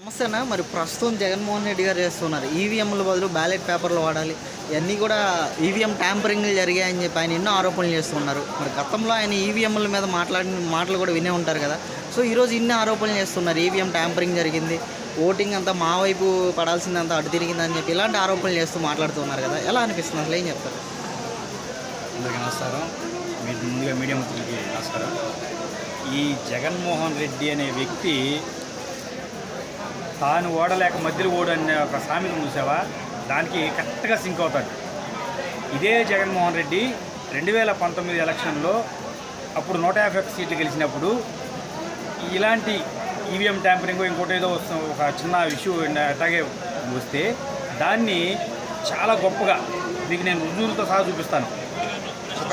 సమస్యన మరి ప్రస్తుతం జగన్మోహన్ రెడ్డి గారు చేస్తున్నారు. ఈవీఎంల బదులు బ్యాలెట్ పేపర్లు వాడాలి. ఇవన్నీ కూడా ఈవీఎం ట్యాంపరింగ్లు జరిగాయని చెప్పి ఆయన ఎన్నో ఆరోపణలు చేస్తున్నారు. మరి గతంలో ఆయన ఈవీఎంల మీద మాట్లాడిన మాటలు కూడా వినే ఉంటారు కదా. సో ఈరోజు ఇన్ని ఆరోపణలు చేస్తున్నారు. ఈవీఎం ట్యాంపరింగ్ జరిగింది, ఓటింగ్ అంతా మా వైపు పడాల్సిందంతా అటు తిరిగిందని చెప్పి ఇలాంటి ఆరోపణలు చేస్తూ మాట్లాడుతున్నారు కదా. ఎలా అనిపిస్తుంది, అసలు ఏం చెప్తారు? అందరికీ నమస్కారం. ముందుగా మీడియా మిత్రులకి నమస్కారం. ఈ జగన్మోహన్ రెడ్డి అనే వ్యక్తి తాను ఓడలేక మధ్యలో ఓడు అనే ఒక సామెత చూసావా, దానికి కరెక్ట్గా సింక్ అవుతాడు. ఇదే జగన్మోహన్ రెడ్డి 2019 ఎలక్షన్లో అప్పుడు 151 సీట్లు గెలిచినప్పుడు ఇలాంటి ఈవీఎం ట్యాంపరింగ్ ఇంకోటి ఏదో ఒక చిన్న ఇష్యూ అట్లాగే వస్తే దాన్ని చాలా గొప్పగా మీకు నేను రుజువులతో సహా చూపిస్తాను.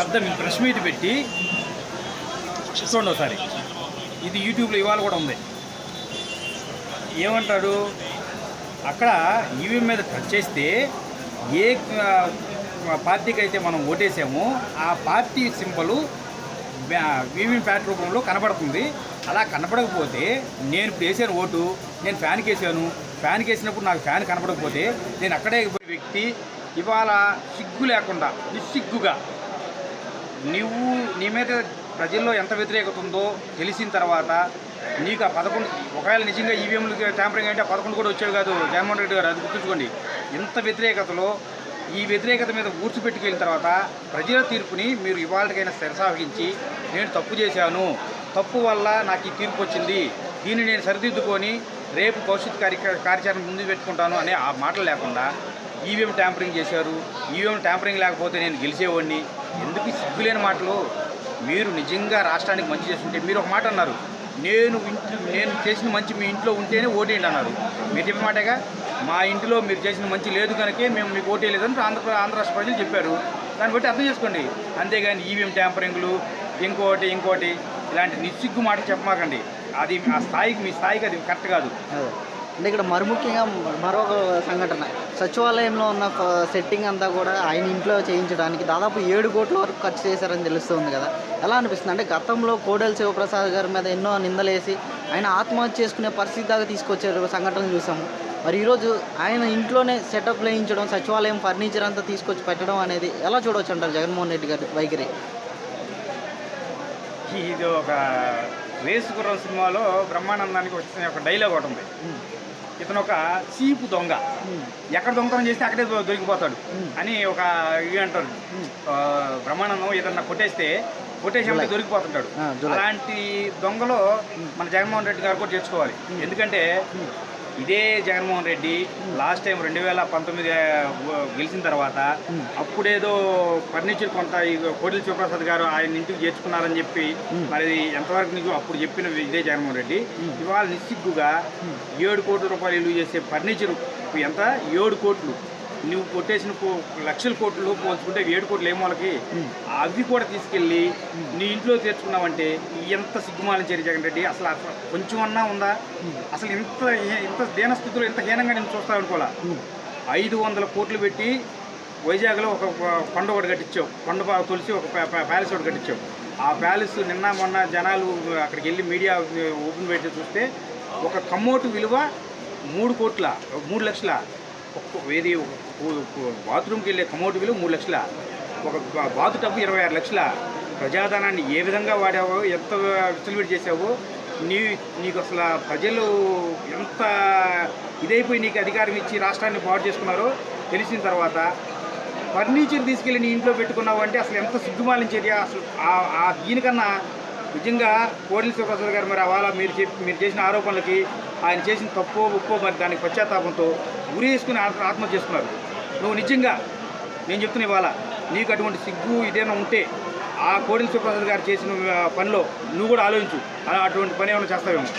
పెద్ద ప్రెస్ మీట్ పెట్టి చూడండి ఒకసారి. ఇది యూట్యూబ్లో ఇవాళ కూడా ఉంది. ఏమంటాడు అక్కడ ఈవీఎం మీద టచ్ చేస్తే ఏ పార్టీకి అయితే మనం ఓటేసామో ఆ పార్టీ సింబలు ఈవీఎం ప్యాట్ రూపంలో కనబడుతుంది. అలా కనపడకపోతే నేను ఇప్పుడు వేసాను ఓటు, నేను ఫ్యాన్కి వేసాను, ఫ్యాన్కి వేసినప్పుడు నాకు ఫ్యాన్ కనపడకపోతే నేను అక్కడే వ్యక్తి ఇవాళ సిగ్గు లేకుండా నిస్సిగ్గుగా నీ మీద ప్రజల్లో ఎంత వ్యతిరేకత ఉందో తెలిసిన తర్వాత నీకు ఆ 11 ఒకవేళ నిజంగా ఈవీఎంలు ట్యాంపరింగ్ అంటే 11 కూడా వచ్చాడు కాదు జగన్మోహన్ రెడ్డి గారు, అది గుర్తుంచుకోండి. ఇంత వ్యతిరేకతలో ఈ వ్యతిరేకత మీద ఊడ్చిపెట్టుకెళ్ళిన తర్వాత ప్రజల తీర్పుని మీరు ఇవాళకైనా శిరసావహించి నేను తప్పు చేశాను, తప్పు వల్ల నాకు ఈ తీర్పు వచ్చింది, దీన్ని నేను సరిదిద్దుకొని రేపు భవిష్యత్ కార్యాచరణ ముందు పెట్టుకుంటాను అనే ఆ మాటలు లేకుండా ఈవీఎం ట్యాంపరింగ్ చేశారు, ఈవీఎం ట్యాంపరింగ్ లేకపోతే నేను గెలిచేవాడిని, ఎందుకు సిగ్గులేని మాటలు? మీరు నిజంగా రాష్ట్రానికి మంచి చేస్తుంటే మీరు ఒక మాట అన్నారు, నేను చేసిన మంచి మీ ఇంట్లో ఉంటేనే ఓటేయండి అన్నారు. మీరు చెప్పిన మాటగా మా ఇంటిలో మీరు చేసిన మంచి లేదు కనుకే మేము మీకు ఓటేయలేదని ఆంధ్ర రాష్ట్ర ప్రజలు చెప్పారు. దాన్ని బట్టి అర్థం చేసుకోండి. అంతేగాని ఈవీఎం ట్యాంపరింగ్లు ఇంకోటి ఇలాంటి నిస్సిగ్గు మాట చెప్పమాకండి. అది మీ స్థాయికి అది కరెక్ట్ కాదు. అంటే ఇక్కడ మరి ముఖ్యంగా మరొక సంఘటన, సచివాలయంలో ఉన్న సెట్టింగ్ అంతా కూడా ఆయన ఇంట్లో చేయించడానికి దాదాపు 7 కోట్ల వరకు ఖర్చు చేశారని తెలుస్తుంది కదా. ఎలా అనిపిస్తుంది? అంటే గతంలో కోడెల శివప్రసాద్ గారి మీద ఎన్నో నిందలేసి ఆయన ఆత్మహత్య చేసుకునే పరిస్థితి దాకా తీసుకొచ్చారు, సంఘటనలు చూసాము. మరి ఈరోజు ఆయన ఇంట్లోనే సెటప్ వేయించడం, సచివాలయం ఫర్నిచర్ అంతా తీసుకొచ్చి పెట్టడం అనేది ఎలా చూడవచ్చు అంటారు జగన్మోహన్ రెడ్డి గారి వైఖరి? ఇది ఒక రేసుగుర్రం సినిమాలో బ్రహ్మానందానికి వచ్చిన ఒక డైలాగ్ ఒకటి ఉంది. ఇతను ఒక చీపు దొంగ, ఎక్కడ దొంగతనం చేస్తే అక్కడే దొరికిపోతాడు అని ఒక ఇవి అంటారు. బ్రహ్మానందం ఏదన్నా కొట్టేసి దొరికిపోతుంటాడు. అలాంటి దొంగలో మన జగన్మోహన్ రెడ్డి గారు కూడా చేర్చుకోవాలి. ఎందుకంటే ఇదే జగన్మోహన్ రెడ్డి లాస్ట్ టైం 2019 గెలిచిన తర్వాత అప్పుడేదో ఫర్నిచర్ కొంత కోడెల శివప్రసాద్ గారు ఆయన ఇంటికి చేర్చుకున్నారని చెప్పి మరి ఎంతవరకు నీకు అప్పుడు చెప్పిన ఇదే జగన్మోహన్ రెడ్డి ఇవాళ నిస్సిగ్గుగా 7 కోట్ల రూపాయలు విలువ చేసే ఫర్నిచర్ ఎంత 7 కోట్లు నువ్వు కొట్టేసిన లక్షల కోట్లు పోల్చుకుంటే 7 కోట్లు ఏమోలకి అవి కూడా తీసుకెళ్ళి నీ ఇంట్లో తెచ్చుకున్నావంటే ఎంత సిగ్గుమాలిన చర్య జగన్ రెడ్డి. అసలు కొంచెం అన్నా ఉందా? అసలు ఇంత దీనస్థితిలో ఇంత హీనంగా నేను చూస్తావు అనుకోలే. 500 కోట్లు పెట్టి వైజాగ్లో ఒక కొండ ఒకటి కట్టించావు, కొండ తొలిసి ఒక ప్యాలెస్ ఒకటి కట్టించావు. ఆ ప్యాలెస్ నిన్న మొన్న జనాలు అక్కడికి వెళ్ళి మీడియా ఓపెన్ పెట్టి చూస్తే ఒక కమ్మోటు విలువ 3 లక్షల, వేది బాత్రూమ్కి వెళ్ళే కమోటు విలువ 3 లక్షల, ఒక బాతు టబ్బు 26 లక్షల. ప్రజాధనాన్ని ఏ విధంగా వాడావో, ఎంత విచ్చలవిడి చేసావో, నీకు అసలు ప్రజలు ఎంత ఇదైపోయి నీకు అధికారం ఇచ్చి రాష్ట్రాన్ని పాడు చేసుకున్నారో తెలిసిన తర్వాత ఫర్నిచర్ తీసుకెళ్ళి నీ ఇంట్లో పెట్టుకున్నావు అంటే అసలు ఎంత సిగ్గుమాలిన చర్య. అసలు దీనికన్నా నిజంగా కోడెల శివప్రసాద్ గారు మరి అవాళ మీరు చేసిన ఆరోపణలకి ఆయన చేసిన తప్పో ఉప్పో మరి దానికి పశ్చాత్తాపంతో ఉరి వేసుకుని ఆత్మహత్య చేసుకున్నారు. నువ్వు నిజంగా నేను చెప్తున్నా ఇవాళ నీకు అటువంటి సిగ్గు ఇదేమైనా ఉంటే ఆ కోడెల శివప్రసాద్ గారు చేసిన పనిలో నువ్వు కూడా ఆలోచించు, అటువంటి పని ఏమైనా చేస్తావేమో.